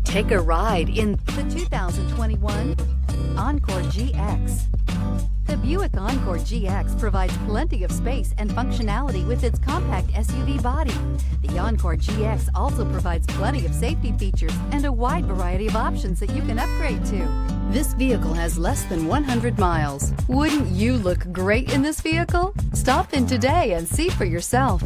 Take a ride in the 2021 Encore GX. The Buick Encore GX provides plenty of space and functionality with its compact SUV body. The Encore GX also provides plenty of safety features and a wide variety of options that you can upgrade to. This vehicle has less than 100 miles. Wouldn't you look great in this vehicle? Stop in today and see for yourself.